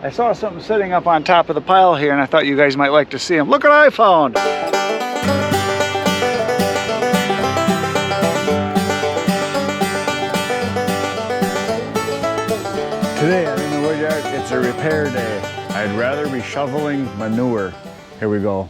I saw something sitting up on top of the pile here and I thought you guys might like to see them. Look what I found! Today in the wood yard, it's a repair day. I'd rather be shoveling manure. Here we go.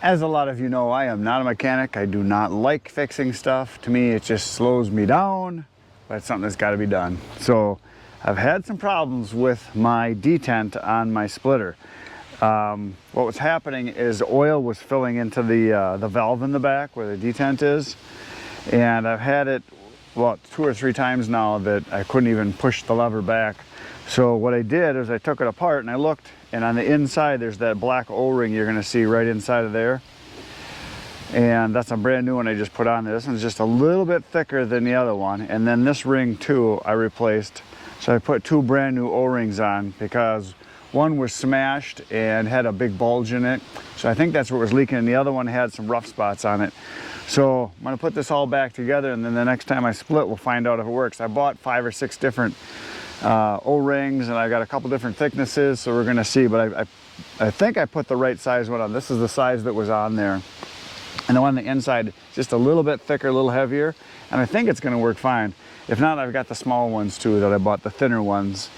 As a lot of you know, I am not a mechanic. I do not like fixing stuff. To me, it just slows me down, but it's something that's got to be done. So I've had some problems with my detent on my splitter. What was happening is oil was filling into the valve in the back where the detent is, and I've had it, well, 2 or 3 times now that I couldn't even push the lever back. So what I did is I took it apart and I looked, and on the inside there's that black O-ring you're going to see right inside of there. And that's a brand new one I just put on there. This one's just a little bit thicker than the other one. And then this ring too I replaced. So I put 2 brand new O-rings on because one was smashed and had a big bulge in it. So I think that's what was leaking, and the other one had some rough spots on it. So I'm gonna put this all back together, and then the next time I split, we'll find out if it works. I bought 5 or 6 different O-rings, and I got a couple different thicknesses, so we're gonna see. But I think I put the right size one on. This is the size that was on there. And the one on the inside, just a little bit thicker, a little heavier, and I think it's gonna work fine. If not, I've got the small ones too that I bought, the thinner ones.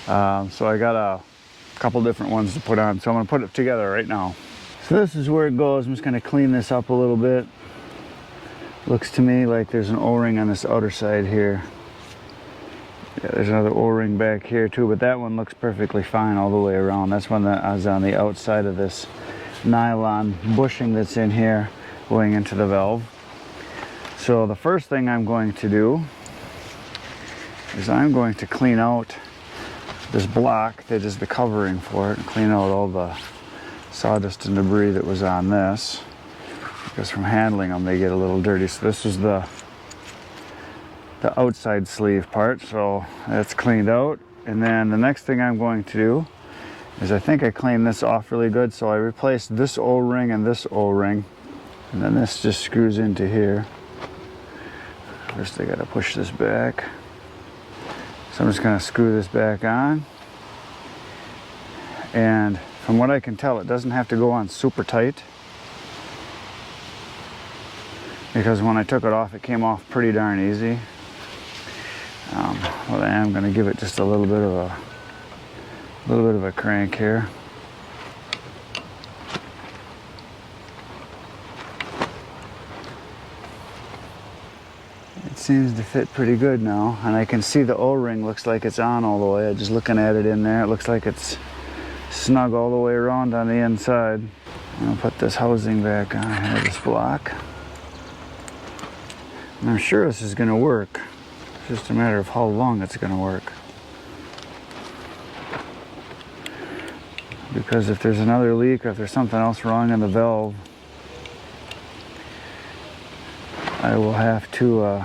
So I got a couple different ones to put on. So I'm gonna put it together right now. So this is where it goes. I'm just gonna clean this up a little bit. Looks to me like there's an O-ring on this outer side here. Yeah, there's another O-ring back here too, but that one looks perfectly fine all the way around. That's one that is on the outside of this nylon bushing that's in here going into the valve. So the first thing I'm going to do is I'm going to clean out this block that is the covering for it, and clean out all the sawdust and debris that was on this, because from handling them they get a little dirty. So this is the outside sleeve part, so that's cleaned out. And then the next thing I'm going to do is, I think I cleaned this off really good, so I replaced this O-ring and this O-ring, and then this just screws into here. First I gotta push this back. So I'm just going to screw this back on, and from what I can tell, it doesn't have to go on super tight, because when I took it off, it came off pretty darn easy. But I am going to give it just a little bit of a crank here. Seems to fit pretty good now, and I can see the O-ring looks like it's on all the way. Just looking at it in there, it looks like it's snug all the way around on the inside. I'm gonna put this housing back on here, this block. And I'm sure this is gonna work. It's just a matter of how long it's gonna work. Because if there's another leak, or if there's something else wrong in the valve, I will have to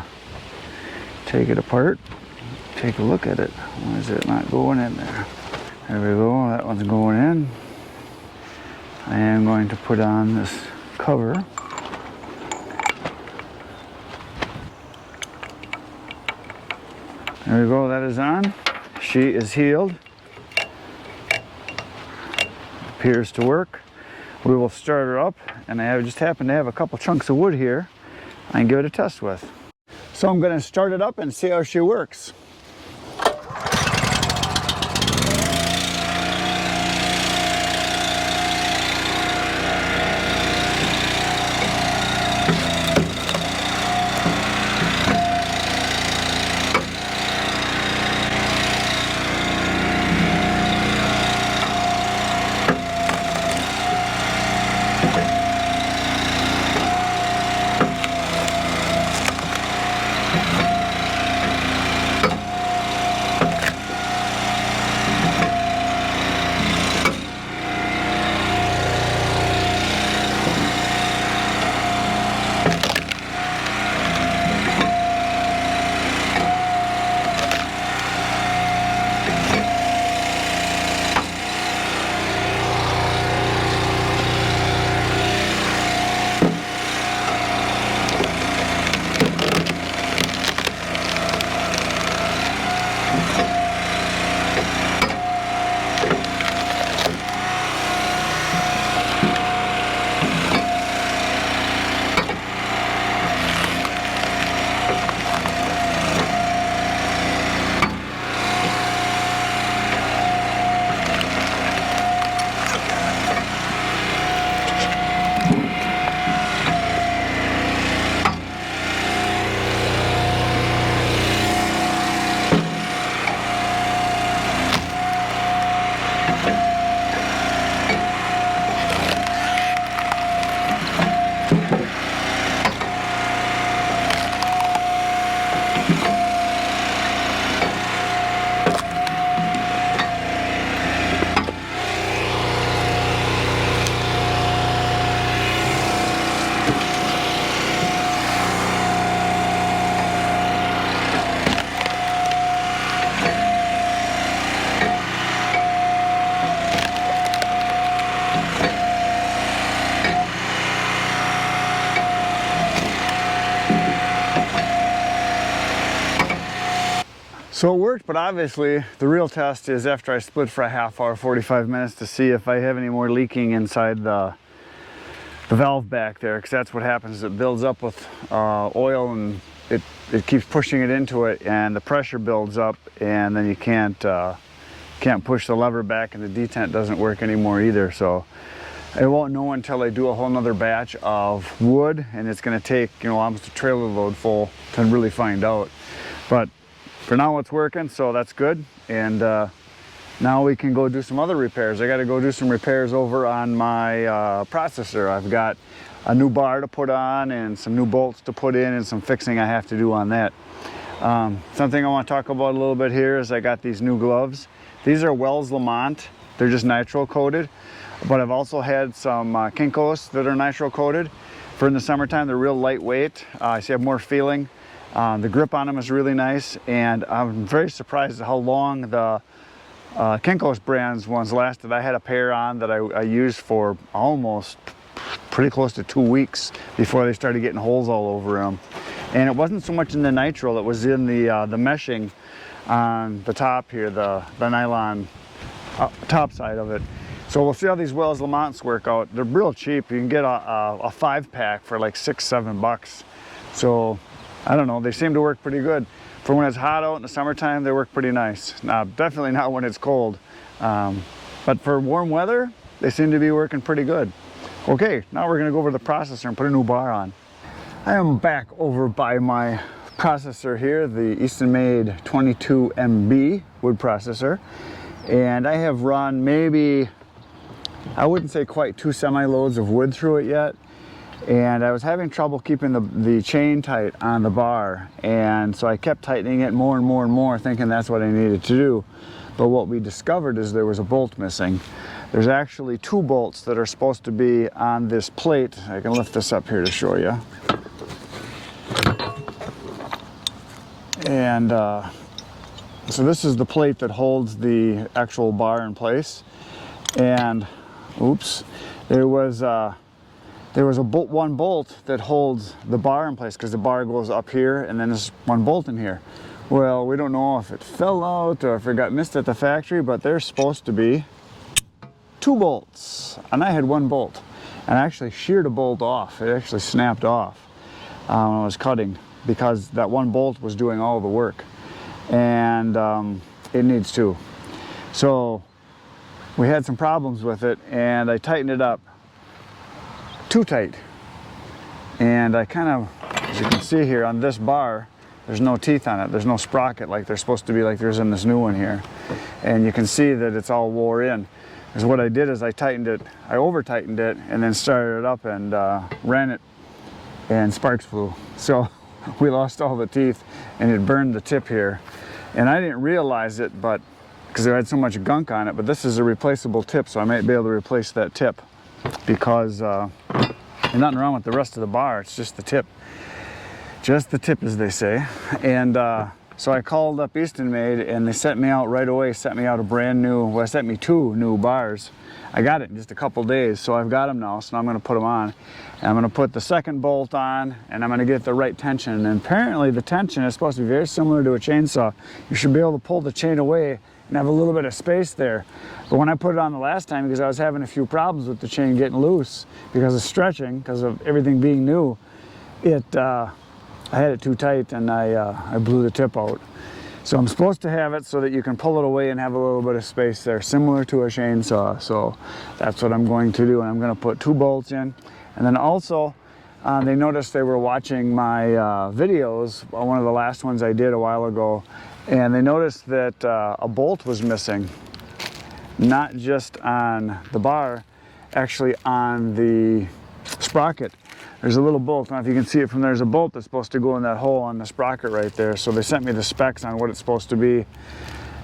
take it apart, take a look at it. Why is it not going in there? There we go, that one's going in. I am going to put on this cover. There we go, that is on. She is healed. Appears to work. We will start her up, and I just happen to have a couple chunks of wood here I can give it a test with. So I'm going to start it up and see how she works. So it worked, but obviously the real test is after I split for a half hour, 45 minutes, to see if I have any more leaking inside the valve back there, because that's what happens. It builds up with oil, and it keeps pushing it into it, and the pressure builds up, and then you can't push the lever back, and the detent doesn't work anymore either. So I won't know until I do a whole nother batch of wood, and it's going to take, you know, almost a trailer load full to really find out. But for now it's working, so that's good. And now we can go do some other repairs. I got to go do some repairs over on my processor. I've got a new bar to put on and some new bolts to put in and some fixing I have to do on that. Something I want to talk about a little bit here is I got these new gloves. These are Wells Lamont. They're just nitro coated, but I've also had some Kinkos that are nitro coated. For in the summertime, they're real lightweight. So you have more feeling. The grip on them is really nice, and I'm very surprised at how long the Kinkos brands ones lasted. I had a pair on that I used for almost pretty close to 2 weeks before they started getting holes all over them. And it wasn't so much in the nitrile, it was in the meshing on the top here, the nylon top side of it. So we'll see how these Wells Lamonts work out. They're real cheap. You can get a 5-pack for like $6-7. So I don't know, they seem to work pretty good. For when it's hot out in the summertime, they work pretty nice. Now, definitely not when it's cold. But for warm weather, they seem to be working pretty good. Okay, now we're gonna go over to the processor and put a new bar on. I am back over by my processor here, the Eastonmade 22MB wood processor. And I have run maybe, I wouldn't say quite 2 semi-loads of wood through it yet. And I was having trouble keeping the chain tight on the bar, and so I kept tightening it more and more and more, thinking that's what I needed to do. But what we discovered is there was a bolt missing. There's actually 2 bolts that are supposed to be on this plate. I can lift this up here to show you. And so this is the plate that holds the actual bar in place. And oops, there was one bolt that holds the bar in place, because the bar goes up here and then there's one bolt in here. Well, we don't know if it fell out or if it got missed at the factory, but there's supposed to be 2 bolts, and I had 1 bolt, and I actually sheared a bolt off. It actually snapped off when I was cutting, because that 1 bolt was doing all the work, and it needs 2. So we had some problems with it, and I tightened it up too tight, and I kind of, as you can see here on this bar, there's no teeth on it. There's no sprocket like there's supposed to be, like there's in this new one here, and you can see that it's all wore in. Because what I did is I tightened it, I over tightened it, and then started it up and ran it, and sparks flew. So we lost all the teeth, and it burned the tip here, and I didn't realize it, but because it had so much gunk on it. But this is a replaceable tip, so I might be able to replace that tip, because there's nothing wrong with the rest of the bar. It's just the tip. Just the tip, as they say. And so I called up Eastonmade, and they sent me out right away, sent me out a brand new, well, sent me 2 new bars. I got it in just a couple days, so I've got them now, so now I'm going to put them on. And I'm going to put the second bolt on, and I'm going to get the right tension. And apparently the tension is supposed to be very similar to a chainsaw. You should be able to pull the chain away and have a little bit of space there. But when I put it on the last time, because I was having a few problems with the chain getting loose because of stretching, because of everything being new, I had it too tight, and I blew the tip out. So I'm supposed to have it so that you can pull it away and have a little bit of space there, similar to a chainsaw. So that's what I'm going to do, and I'm going to put 2 bolts in. And then also, they noticed they were watching my videos, one of the last ones I did a while ago, and they noticed that a bolt was missing. not just on the bar, actually on the sprocket. There's a little bolt. I don't know if you can see it from there. There's a bolt that's supposed to go in that hole on the sprocket right there. So they sent me the specs on what it's supposed to be.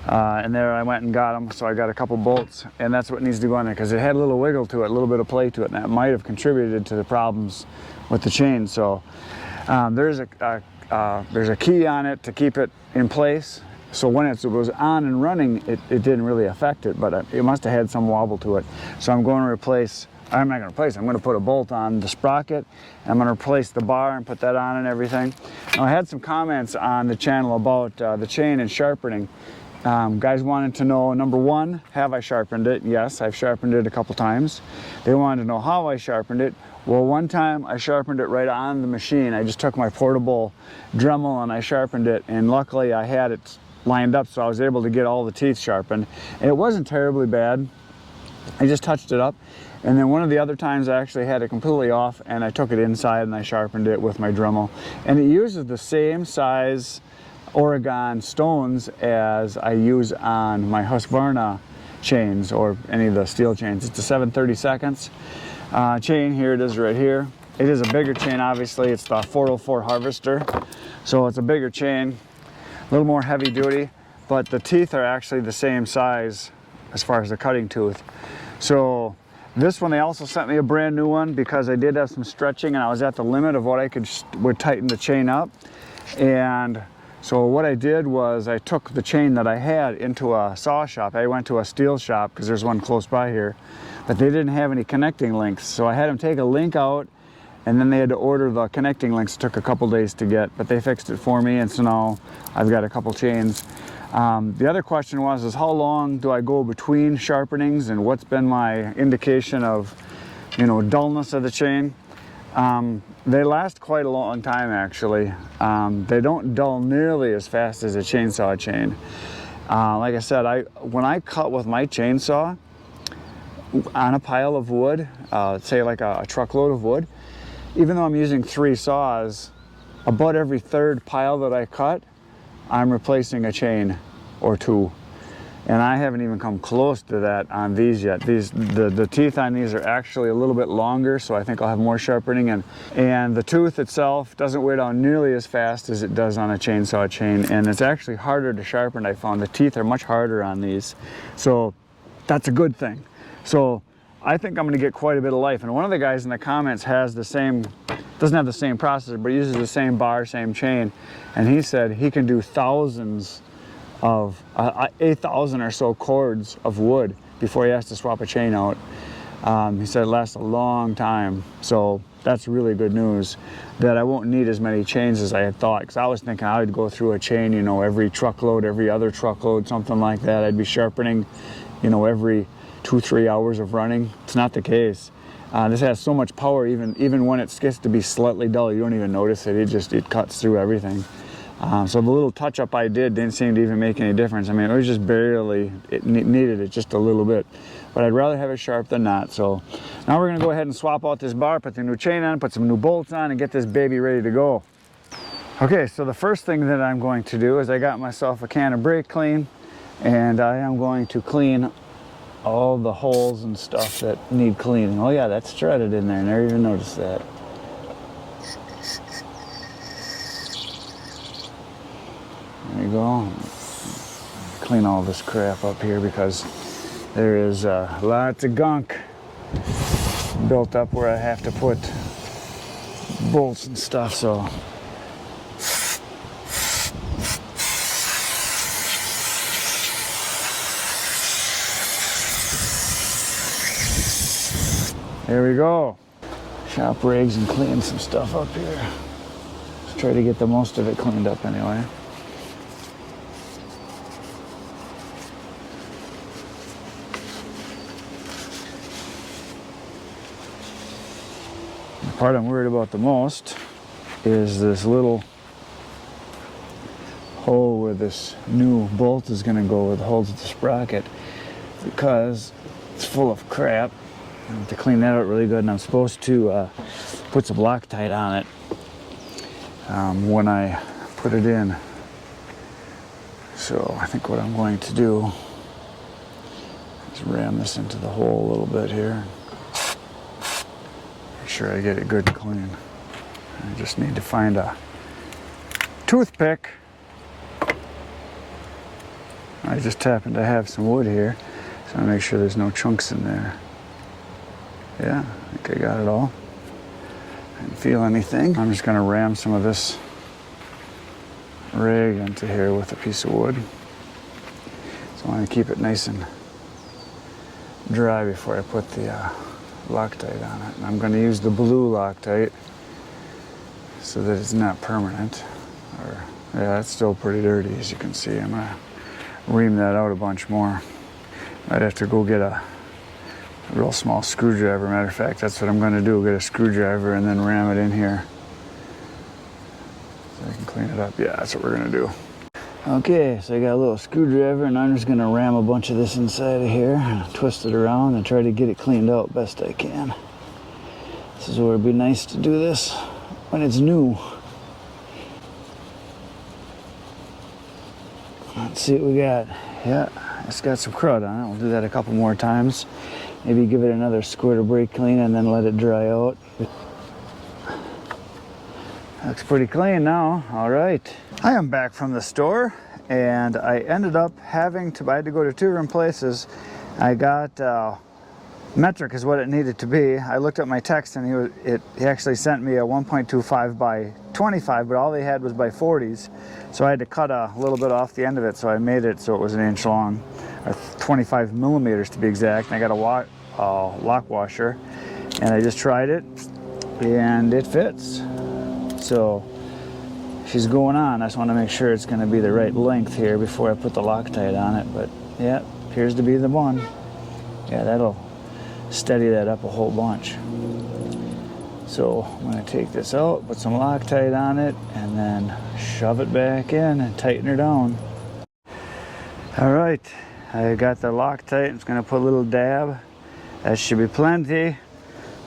And there I went and got them. So I got a couple bolts, and that's what needs to go on there because it had a little wiggle to it, a little bit of play to it, and that might have contributed to the problems with the chain. So there's a key on it to keep it in place. So when it was on and running, it didn't really affect it, but it must have had some wobble to it. So I'm going to replace, I'm not going to replace it, I'm going to put a bolt on the sprocket, and I'm going to replace the bar and put that on and everything. Now, I had some comments on the channel about the chain and sharpening. Guys wanted to know, number one, have I sharpened it? Yes, I've sharpened it a couple times. They wanted to know how I sharpened it. Well, one time I sharpened it right on the machine. I just took my portable Dremel and I sharpened it, and luckily I had it lined up so I was able to get all the teeth sharpened. And it wasn't terribly bad. I just touched it up. And then one of the other times I actually had it completely off, and I took it inside and I sharpened it with my Dremel. And it uses the same size Oregon stones as I use on my Husqvarna chains or any of the steel chains. It's a 7/32 chain. Here it is right here. It is a bigger chain, obviously. It's the 404 Harvester. So it's a bigger chain, a little more heavy duty, but the teeth are actually the same size as far as the cutting tooth. So this one, they also sent me a brand new one because I did have some stretching and I was at the limit of what I would tighten the chain up. And so what I did was I took the chain that I had into a saw shop. I went to a steel shop because there's one close by here, but they didn't have any connecting links. So I had them take a link out, and then they had to order the connecting links. It took a couple days to get, but they fixed it for me, and so now I've got a couple chains. The other question is how long do I go between sharpenings, and what's been my indication of, you know, dullness of the chain? They last quite a long time, actually. They don't dull nearly as fast as a chainsaw chain. Like I said, when I cut with my chainsaw on a pile of wood, say like a truckload of wood, even though I'm using 3 saws, about every 3rd pile that I cut, I'm replacing a chain or 2. And I haven't even come close to that on these yet. The teeth on these are actually a little bit longer, so I think I'll have more sharpening. And the tooth itself doesn't wear down nearly as fast as it does on a chainsaw chain. And it's actually harder to sharpen, I found. The teeth are much harder on these. So that's a good thing. So I think I'm gonna get quite a bit of life. And one of the guys in the comments has the same, doesn't have the same processor, but uses the same bar, same chain. And he said he can do thousands of 8,000 or so cords of wood before he has to swap a chain out. He said it lasts a long time, so that's really good news that I won't need as many chains as I had thought, because I was thinking I would go through a chain, you know, every truckload, every other truckload, something like that. I'd be sharpening, you know, every 2-3 hours of running. It's not the case. This has so much power, even when it gets to be slightly dull, you don't even notice it. It cuts through everything. So the little touch-up I didn't seem to even make any difference. I mean, it was just barely, it needed it just a little bit. But I'd rather have it sharp than not. So now we're gonna go ahead and swap out this bar, put the new chain on, put some new bolts on, and get this baby ready to go. Okay, so the first thing that I'm going to do is I got myself a can of brake clean, and I am going to clean all the holes and stuff that need cleaning. Oh yeah, that's threaded in there, I never even noticed that. There you go. Clean all this crap up here because there is lots of gunk built up where I have to put bolts and stuff, so. There we go. Shop rigs and clean some stuff up here. Let's try to get the most of it cleaned up anyway. The part I'm worried about the most is this little hole where this new bolt is going to go where the holes of the sprocket, because it's full of crap. I have to clean that out really good, and I'm supposed to put some Loctite on it when I put it in. So I think what I'm going to do Just ram this into the hole a little bit here. Make sure I get it good and clean. I just need to find a toothpick. I just happen to have some wood here, so I make sure there's no chunks in there. Yeah, I think I got it all. I didn't feel anything. I'm just going to ram some of this rig into here with a piece of wood. So I want to keep it nice and dry before I put the Loctite on it. And I'm going to use the blue Loctite so that it's not permanent. Yeah, it's still pretty dirty, as you can see. I'm going to ream that out a bunch more. Might have to go get a real small screwdriver. Matter of fact, that's what I'm going to do. Get a screwdriver and then ram it in here so I can clean it up. Yeah, that's what we're going to do. Okay, so I got a little screwdriver and I'm just going to ram a bunch of this inside of here and twist it around and try to get it cleaned out best I can. This is where it'd be nice to do this when it's new. Let's see what we got. Yeah, it's got some crud on it. We'll do that a couple more times. Maybe give it another squirt of brake clean and then let it dry out. Looks pretty clean now. All right. I am back from the store and I ended up having to, I had to go to 2 different places. I got metric is what it needed to be. I looked at my text and he actually sent me a 1.25 by 25, but all they had was by 40s. So I had to cut a little bit off the end of it, so I made it so it was 1 inch long, or 25 millimeters to be exact. And I got a lock washer, and I just tried it, and it fits. So she's going on. I just want to make sure it's going to be the right length here before I put the Loctite on it. But yeah, appears to be the one. Yeah, that'll steady that up a whole bunch. So I'm going to take this out, put some Loctite on it, and then shove it back in and tighten her down. All right, I got the Loctite. I'm just going to put a little dab. That should be plenty.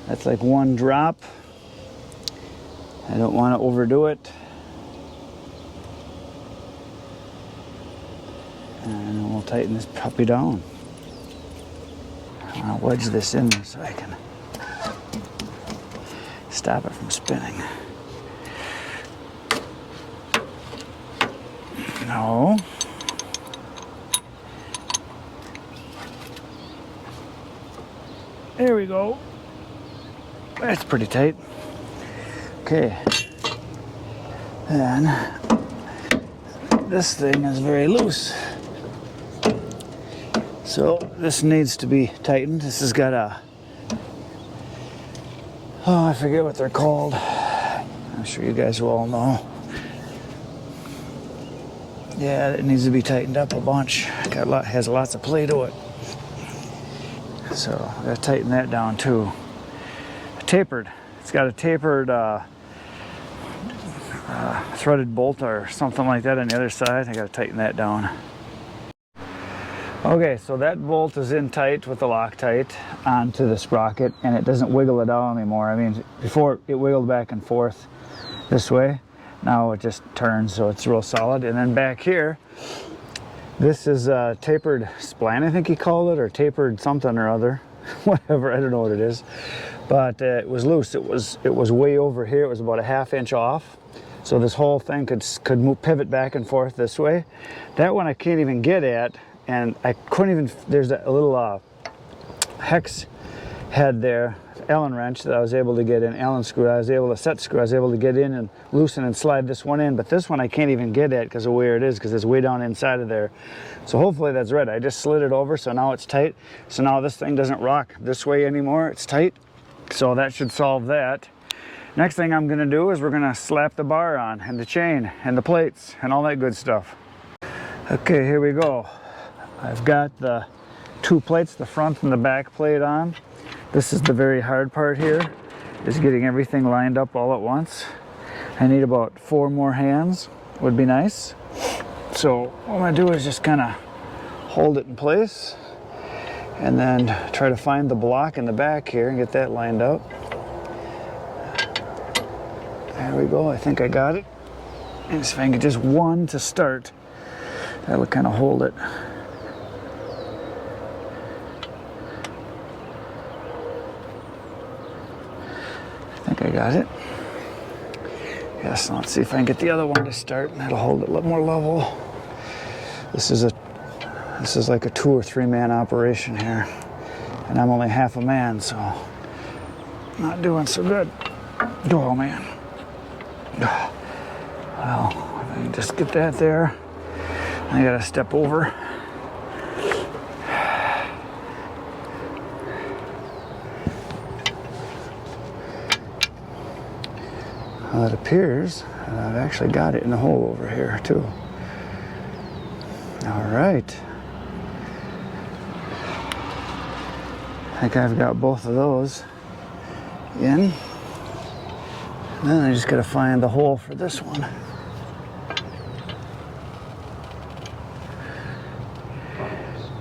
That's like 1 drop. I don't want to overdo it. And we'll tighten this puppy down. I'll wedge this in there so I can stop it from spinning. No. There we go. That's pretty tight. Okay. Then this thing is very loose. So this needs to be tightened. This has got a, oh, I forget what they're called. I'm sure you guys will all know. Yeah, it needs to be tightened up a bunch. Has lots of play to it. So I gotta tighten that down too. Tapered. It's got a tapered threaded bolt or something like that on the other side. I gotta tighten that down. Okay, so that bolt is in tight with the Loctite onto the sprocket, and it doesn't wiggle it out anymore. I mean, before it wiggled back and forth this way. Now it just turns, so it's real solid. And then back here, this is a tapered spline, I think you call it, or tapered something or other. Whatever, I don't know what it is. But it was loose. It was way over here. It was about a 1/2 inch off. So this whole thing could move, pivot back and forth this way. That one I can't even get at. And I couldn't even, there's a little hex head there, Allen wrench that I was able to get in, Allen screw, I was able to get in and loosen and slide this one in, but this one I can't even get at because of where it is, because it's way down inside of there. So hopefully that's right. I just slid it over, so now it's tight. So now this thing doesn't rock this way anymore, it's tight. So that should solve that. Next thing I'm gonna do is we're gonna slap the bar on, and the chain, and the plates, and all that good stuff. Okay, here we go. I've got the 2 plates, the front and the back plate on. This is the very hard part here, is getting everything lined up all at once. I need about 4 more hands, would be nice. So what I'm gonna do is just kind of hold it in place and then try to find the block in the back here and get that lined up. There we go, I think I got it. And if I can get just 1 to start, that would kind of hold it. think I got it. Yes, let's see if I can get the other one to start, and that'll hold it a little more level. This is like a 2 or 3 man operation here, and I'm only half a man, so not doing so good. Oh man. Well, if I can just get that there, I gotta step over. Well, it appears I've actually got it in the hole over here too. All right. I think I've got both of those in. And then I just gotta find the hole for this one.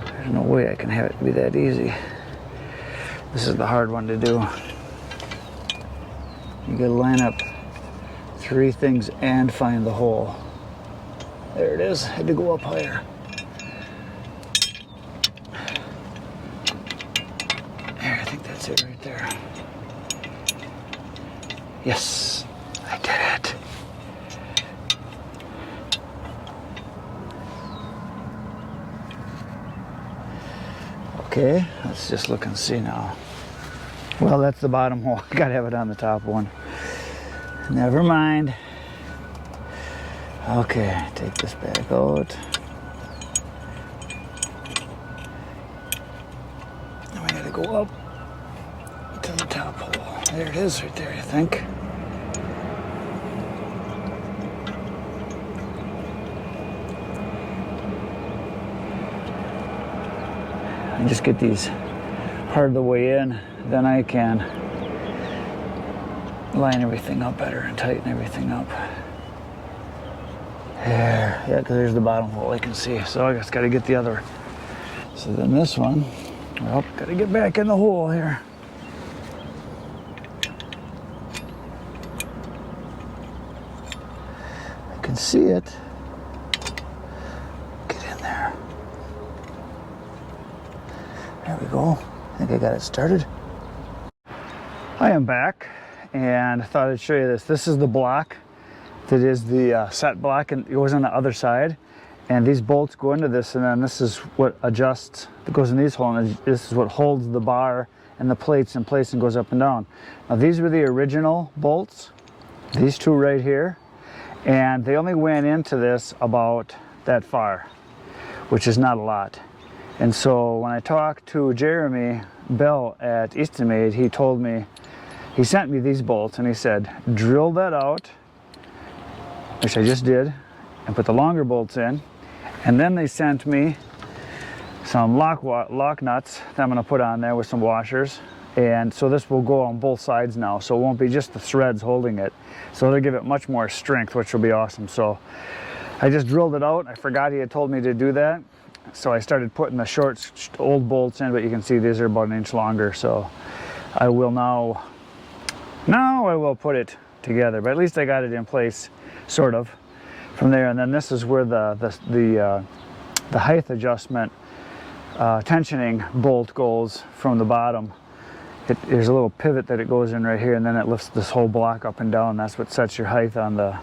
There's no way I can have it be that easy. This is the hard one to do. You gotta line up 3 things and find the hole. There it is. Had to go up higher. There, I think that's it right there. Yes, I did it. Okay, let's just look and see now. Well, that's the bottom hole. I gotta have it on the top one. Never mind. Okay, take this back out. Now we gotta go up to the top hole. There it is right there, I think. And just get these part of the way in, then I can line everything up better and tighten everything up. There, yeah, because there's the bottom hole I can see. So I just got to get the other. So then this one, well, got to get back in the hole here. I can see it. Get in there. There we go. I think I got it started. I am back. And I thought I'd show you this. This is the block that is the set block, and it goes on the other side. And these bolts go into this, and then this is what adjusts, that goes in these holes, and this is what holds the bar and the plates in place and goes up and down. Now these were the original bolts, these 2 right here, and they only went into this about that far, which is not a lot. And so when I talked to Jeremy Bell at Eastonmade, he told me, he sent me these bolts and he said, drill that out, which I just did, and put the longer bolts in. And then they sent me some lock nuts that I'm gonna put on there with some washers. And so this will go on both sides now, so it won't be just the threads holding it. So they'll give it much more strength, which will be awesome. So I just drilled it out. I forgot he had told me to do that. So I started putting the short, old bolts in, but you can see these are about 1 inch longer. So I will now I will put it together, but at least I got it in place, sort of, from there. And then this is where the height adjustment tensioning bolt goes from the bottom. There's a little pivot that it goes in right here, and then it lifts this whole block up and down. That's what sets your height on the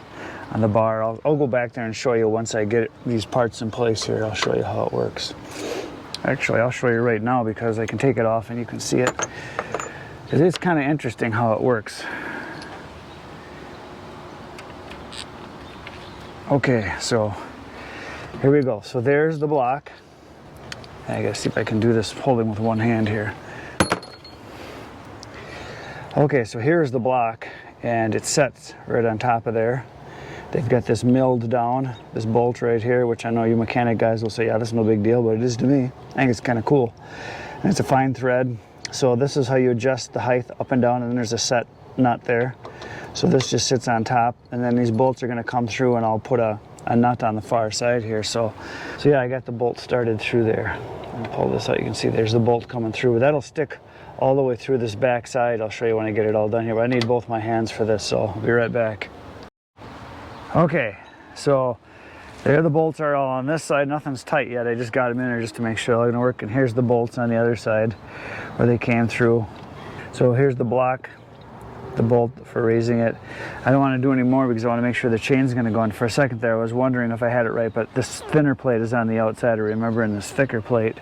bar. I'll go back there and show you once I get these parts in place here. I'll show you how it works. Actually, I'll show you right now because I can take it off and you can see it. It is kind of interesting how it works. Okay, so here we go. So there's the block. I gotta see if I can do this holding with one hand here. Okay, so here's the block, and it sets right on top of there. They've got this milled down, this bolt right here, which I know you mechanic guys will say, yeah, this is no big deal, but it is to me. I think it's kind of cool. And it's a fine thread. So this is how you adjust the height up and down, and then there's a set nut there. So this just sits on top, and then these bolts are gonna come through, and I'll put a nut on the far side here. So yeah, I got the bolt started through there. I'll pull this out, you can see there's the bolt coming through. But that'll stick all the way through this back side. I'll show you when I get it all done here, but I need both my hands for this, so I'll be right back. Okay, so there the bolts are all on this side. Nothing's tight yet. I just got them in there just to make sure they're gonna work. And here's the bolts on the other side where they came through. So here's the block the bolt for raising it. I don't want to do any more because I want to make sure the chain's going to go in. For a second there I was wondering if I had it right, but this thinner plate is on the outside. Remember, in this thicker plate,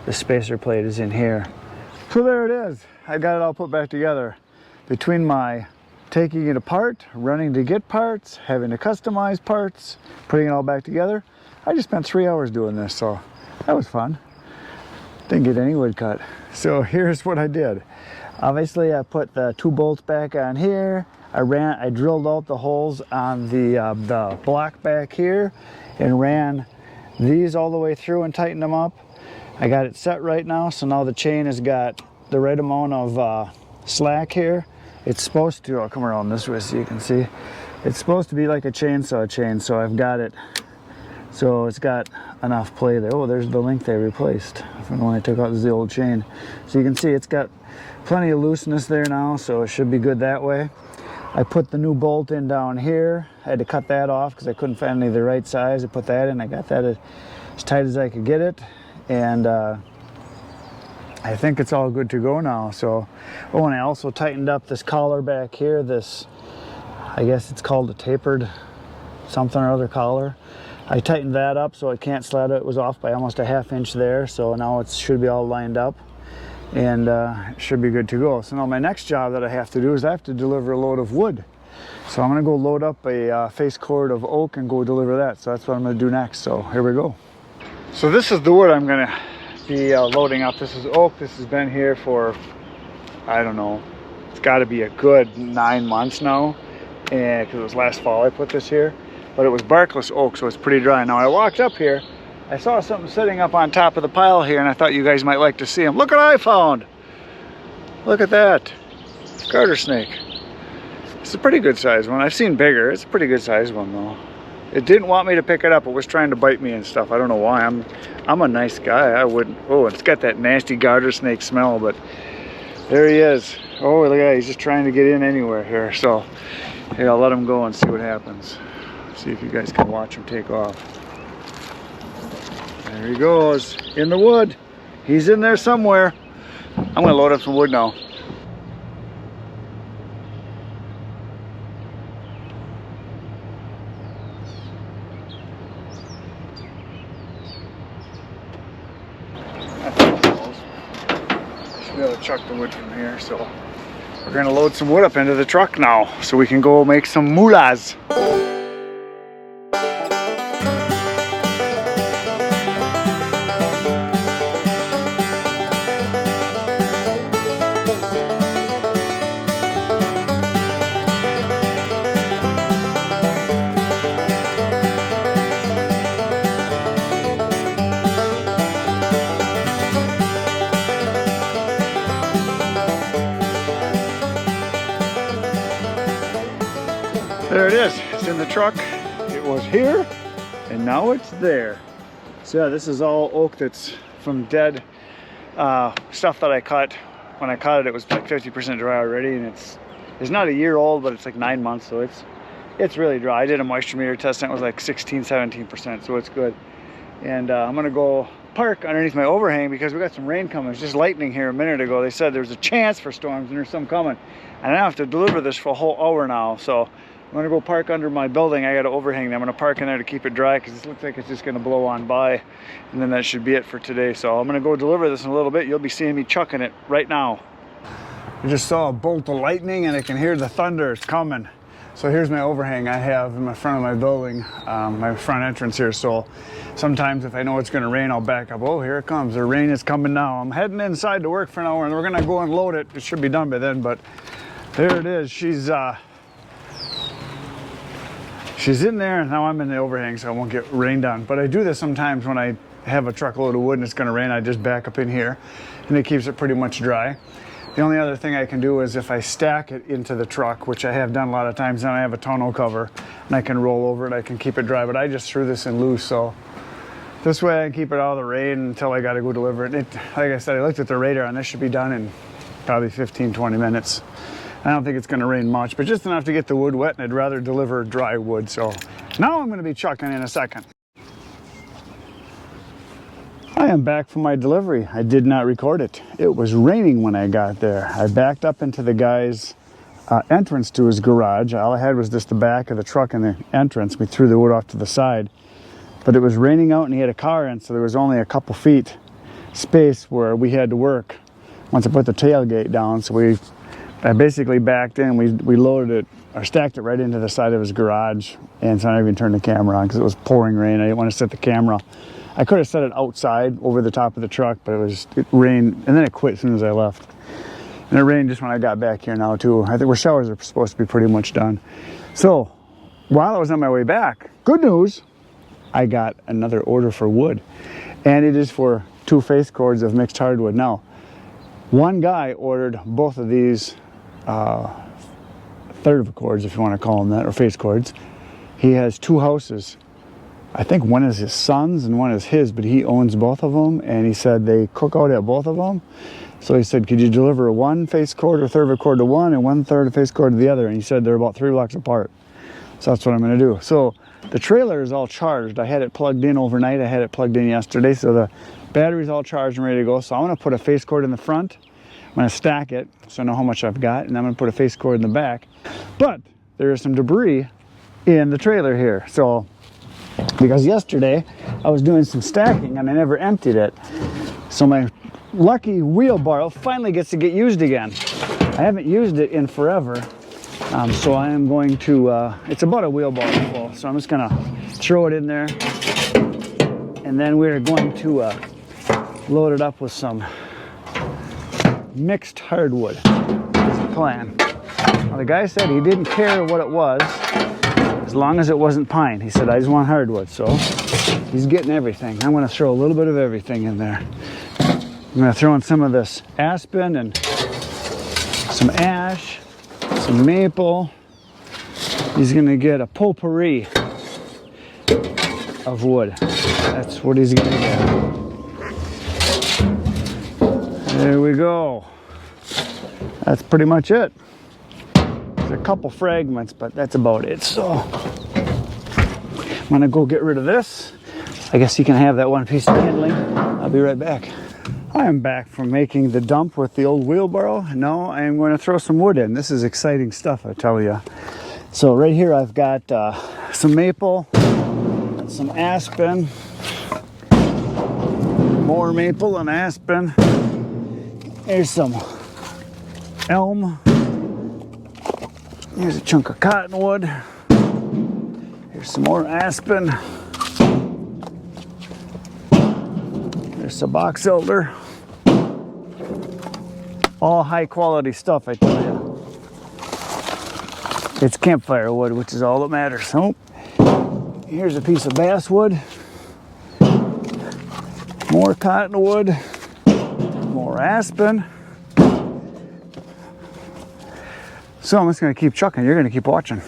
the spacer plate is in here. So there it is. I got it all put back together. Between my taking it apart, running to get parts, having to customize parts, putting it all back together, I just spent 3 hours doing this, so that was fun. Didn't get any wood cut. So here's what I did. Obviously I put the 2 bolts back on here. I drilled out the holes on the block back here and ran these all the way through and tightened them up. I got it set right now, so now the chain has got the right amount of slack here. It's supposed to, I'll come around this way so you can see. It's supposed to be like a chainsaw chain, so I've got it. So it's got enough play there. Oh, there's the link they replaced from the one I took out. This is the old chain. So you can see it's got plenty of looseness there now, so it should be good that way. I put the new bolt in down here. I had to cut that off because I couldn't find any of the right size. I put that in. I got that as tight as I could get it. And I think it's all good to go now. So, oh, and I also tightened up this collar back here. This, I guess it's called a tapered something or other collar. I tightened that up so it can't slide. It was off by almost a ½ inch there, so now it should be all lined up and it should be good to go. So now my next job that I have to do is I have to deliver a load of wood. So I'm going to go load up a face cord of oak and go deliver that. So that's what I'm going to do next. So here we go. So this is the wood I'm going to be loading up. This is oak. This has been here for, I don't know, it's got to be a good 9 months now, and because it was last fall I put this here. But it was barkless oak, so it's pretty dry. Now I walked up here, I saw something sitting up on top of the pile here, and I thought you guys might like to see them. Look what I found! Look at that. Garter snake. It's a pretty good sized one. I've seen bigger. It's a pretty good sized one though. It didn't want me to pick it up. It was trying to bite me and stuff. I don't know why. I'm a nice guy. I wouldn't. Oh, it's got that nasty garter snake smell, but there he is. Oh, look at that. He's just trying to get in anywhere here. So here, I'll let him go and see what happens. See if you guys can watch him take off. There he goes, in the wood. He's in there somewhere. I'm gonna load up some wood now. Should be able to chuck the wood from here, so we're gonna load some wood up into the truck now so we can go make some moolahs. There it is. It's in the truck. It was here and now it's there. So yeah, this is all oak that's from dead stuff that I cut. When I cut it, it was like 50% dry already, and it's not a year old, but it's like 9 months, so it's really dry. I did a moisture meter test and it was like 16-17%, so it's good. And I'm gonna go park underneath my overhang because we got some rain coming. It was just lightning here a minute ago. They said there's a chance for storms and there's some coming, and I have to deliver this for a whole hour now. So I'm gonna go park under my building. I got to overhang them. I'm gonna park in there to keep it dry because it looks like it's just gonna blow on by, and then that should be it for today. So I'm gonna go deliver this in a little bit. You'll be seeing me chucking it right now. I just saw a bolt of lightning and I can hear the thunder. It's coming. So here's my overhang I have in the front of my building, my front entrance here. So sometimes if I know it's gonna rain, I'll back up. Oh, here it comes. The rain is coming now. I'm heading inside to work for an hour and we're gonna go and load it. It should be done by then, but there it is. She's in there, and now I'm in the overhang, so I won't get rained on. But I do this sometimes when I have a truckload of wood and it's gonna rain. I just back up in here, and it keeps it pretty much dry. The only other thing I can do is if I stack it into the truck, which I have done a lot of times, then I have a tonneau cover, and I can roll over it, I can keep it dry. But I just threw this in loose, so this way I can keep it out of the rain until I gotta go deliver it. Like I said, I looked at the radar, and this should be done in probably 15-20 minutes. I don't think it's gonna rain much, but just enough to get the wood wet, and I'd rather deliver dry wood. So now I'm gonna be chucking in a second. I am back from my delivery. I did not record it. It was raining when I got there. I backed up into the guy's entrance to his garage. All I had was just the back of the truck and the entrance. We threw the wood off to the side. But it was raining out and he had a car in, so there was only a couple feet space where we had to work once I put the tailgate down. So I basically backed in, we loaded it, or stacked it right into the side of his garage. And so I didn't even turn the camera on because it was pouring rain. I didn't want to set the camera. I could have set it outside over the top of the truck, but it rained, and then it quit as soon as I left. And it rained just when I got back here now too. I think our showers are supposed to be pretty much done. So while I was on my way back, good news, I got another order for wood, and it is for 2 face cords of mixed hardwood. Now, one guy ordered both of these third of cords, if you want to call them that, or face cords. He has 2 houses. I think one is his son's and one is his, but he owns both of them, and he said they cook out at both of them. So he said, could you deliver 1 face cord or third of a cord to one and 1/3 of face cord to the other? And he said they're about 3 blocks apart. So that's what I'm going to do. So the trailer is all charged. I had it plugged in overnight. I had it plugged in yesterday. So the battery's all charged and ready to go. So I'm going to put a face cord in the front. I'm going to stack it so I know how much I've got. And I'm going to put a face cord in the back. But there is some debris in the trailer here. So, because yesterday I was doing some stacking and I never emptied it. So my lucky wheelbarrow finally gets to get used again. I haven't used it in forever. So I am going to, it's about a wheelbarrow full, so I'm just going to throw it in there. And then we're going to load it up with some mixed hardwood. That's the plan. Now, the guy said he didn't care what it was, as long as it wasn't pine. He said, I just want hardwood, so he's getting everything. I'm going to throw a little bit of everything in there. I'm going to throw in some of this aspen and some ash, some maple. He's going to get a potpourri of wood. That's what he's going to get. There we go. That's pretty much it. There's a couple fragments, but that's about it. So I'm going to go get rid of this. I guess you can have that one piece of kindling. I'll be right back. I am back from making the dump with the old wheelbarrow. Now I am going to throw some wood in. This is exciting stuff, I tell you. So right here I've got some maple, some aspen, more maple and aspen. Here's some elm. Here's a chunk of cottonwood. Here's some more aspen. There's some box elder. All high quality stuff, I tell you. It's campfire wood, which is all that matters. So, here's a piece of basswood. More cottonwood. More aspen. So I'm just going to keep chucking. You're going to keep watching.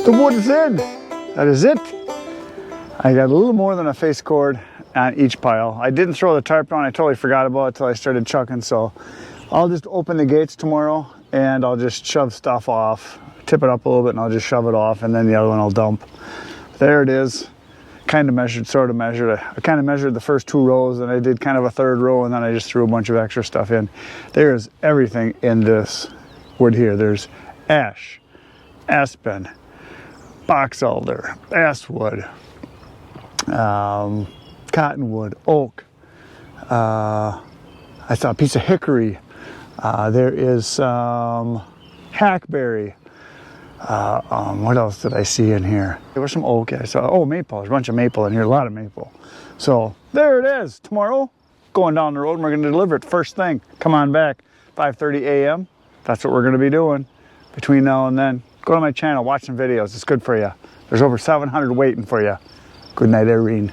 The wood is in. That is it. I got a little more than a face cord on each pile. I didn't throw the tarp on. I totally forgot about it until I started chucking. So I'll just open the gates tomorrow and I'll just shove stuff off, tip it up a little bit, and I'll just shove it off, and then the other one I'll dump. There it is. Kind of measured, sort of measured. I kind of measured the first 2 rows, and I did kind of a 3rd row, and then I just threw a bunch of extra stuff in. There's everything in this wood here. There's ash, aspen, box elder, basswood, cottonwood, oak. I saw a piece of hickory. There is some hackberry. What else did I see in here? There was some oak. I saw, oh, maple. There's a bunch of maple in here, a lot of maple. So there it is. Tomorrow, going down the road, and we're going to deliver it first thing. Come on back, 5:30 a.m. That's what we're going to be doing between now and then. Go to my channel, watch some videos. It's good for you. There's over 700 waiting for you. Good night, Irene.